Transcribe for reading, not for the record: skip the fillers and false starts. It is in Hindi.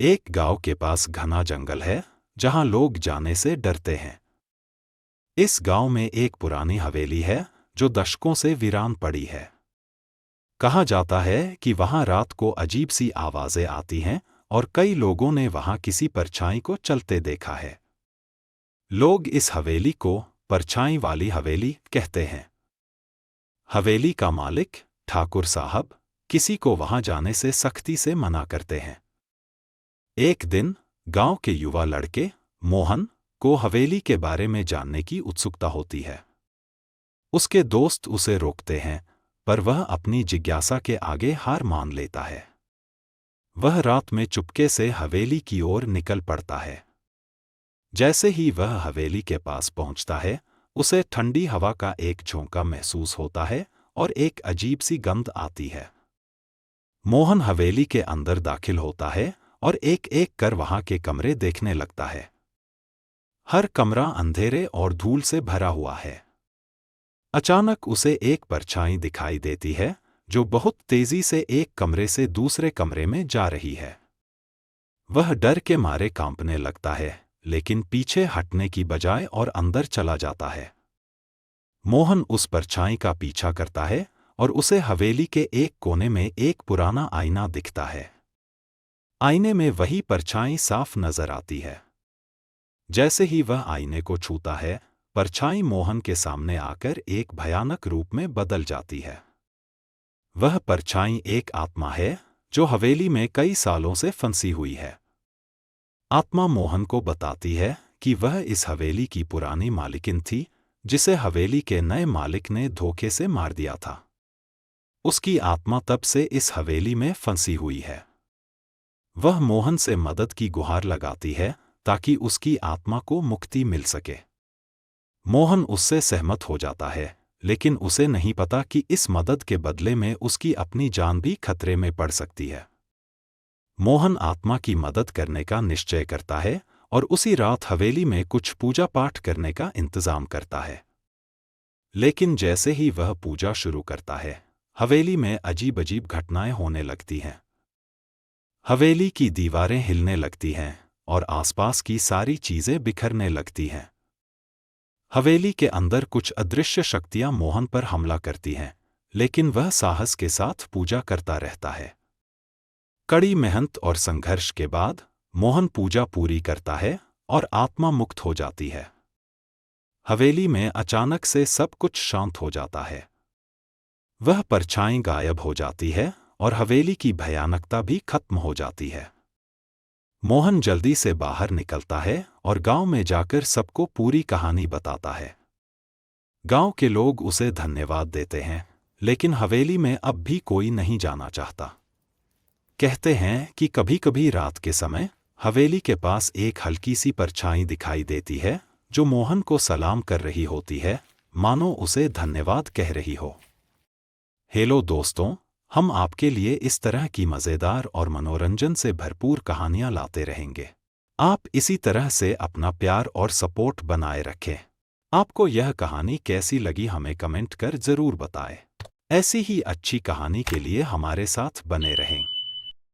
एक गांव के पास घना जंगल है जहां लोग जाने से डरते हैं। इस गांव में एक पुरानी हवेली है जो दशकों से वीरान पड़ी है। कहा जाता है कि वहां रात को अजीब सी आवाजें आती हैं और कई लोगों ने वहां किसी परछाई को चलते देखा है। लोग इस हवेली को परछाई वाली हवेली कहते हैं। हवेली का मालिक ठाकुर साहब किसी को वहां जाने से सख्ती से मना करते हैं। एक दिन गांव के युवा लड़के मोहन को हवेली के बारे में जानने की उत्सुकता होती है। उसके दोस्त उसे रोकते हैं, पर वह अपनी जिज्ञासा के आगे हार मान लेता है। वह रात में चुपके से हवेली की ओर निकल पड़ता है। जैसे ही वह हवेली के पास पहुंचता है, उसे ठंडी हवा का एक झोंका महसूस होता है और एक अजीब सी गंध आती है। मोहन हवेली के अंदर दाखिल होता है और एक एक कर वहां के कमरे देखने लगता है। हर कमरा अंधेरे और धूल से भरा हुआ है। अचानक उसे एक परछाई दिखाई देती है जो बहुत तेजी से एक कमरे से दूसरे कमरे में जा रही है। वह डर के मारे कांपने लगता है, लेकिन पीछे हटने की बजाय और अंदर चला जाता है। मोहन उस परछाई का पीछा करता है और उसे हवेली के एक कोने में एक पुराना आईना दिखता है। आईने में वही परछाई साफ नजर आती है। जैसे ही वह आईने को छूता है, परछाई मोहन के सामने आकर एक भयानक रूप में बदल जाती है। वह परछाई एक आत्मा है जो हवेली में कई सालों से फंसी हुई है। आत्मा मोहन को बताती है कि वह इस हवेली की पुरानी मालिकिन थी, जिसे हवेली के नए मालिक ने धोखे से मार दिया था। उसकी आत्मा तब से इस हवेली में फंसी हुई है। वह मोहन से मदद की गुहार लगाती है ताकि उसकी आत्मा को मुक्ति मिल सके। मोहन उससे सहमत हो जाता है, लेकिन उसे नहीं पता कि इस मदद के बदले में उसकी अपनी जान भी खतरे में पड़ सकती है। मोहन आत्मा की मदद करने का निश्चय करता है और उसी रात हवेली में कुछ पूजा पाठ करने का इंतजाम करता है। लेकिन जैसे ही वह पूजा शुरू करता है, हवेली में अजीब अजीब घटनाएं होने लगती हैं। हवेली की दीवारें हिलने लगती हैं और आसपास की सारी चीजें बिखरने लगती हैं। हवेली के अंदर कुछ अदृश्य शक्तियां मोहन पर हमला करती हैं, लेकिन वह साहस के साथ पूजा करता रहता है। कड़ी मेहनत और संघर्ष के बाद मोहन पूजा पूरी करता है और आत्मा मुक्त हो जाती है। हवेली में अचानक से सब कुछ शांत हो जाता है। वह परछाई गायब हो जाती है और हवेली की भयानकता भी खत्म हो जाती है। मोहन जल्दी से बाहर निकलता है और गांव में जाकर सबको पूरी कहानी बताता है। गांव के लोग उसे धन्यवाद देते हैं, लेकिन हवेली में अब भी कोई नहीं जाना चाहता। कहते हैं कि कभी-कभी रात के समय हवेली के पास एक हल्की सी परछाई दिखाई देती है जो मोहन को सलाम कर रही होती है, मानो उसे धन्यवाद कह रही हो। हेलो दोस्तों, हम आपके लिए इस तरह की मज़ेदार और मनोरंजन से भरपूर कहानियां लाते रहेंगे। आप इसी तरह से अपना प्यार और सपोर्ट बनाए रखें। आपको यह कहानी कैसी लगी हमें कमेंट कर ज़रूर बताएं। ऐसी ही अच्छी कहानी के लिए हमारे साथ बने रहें।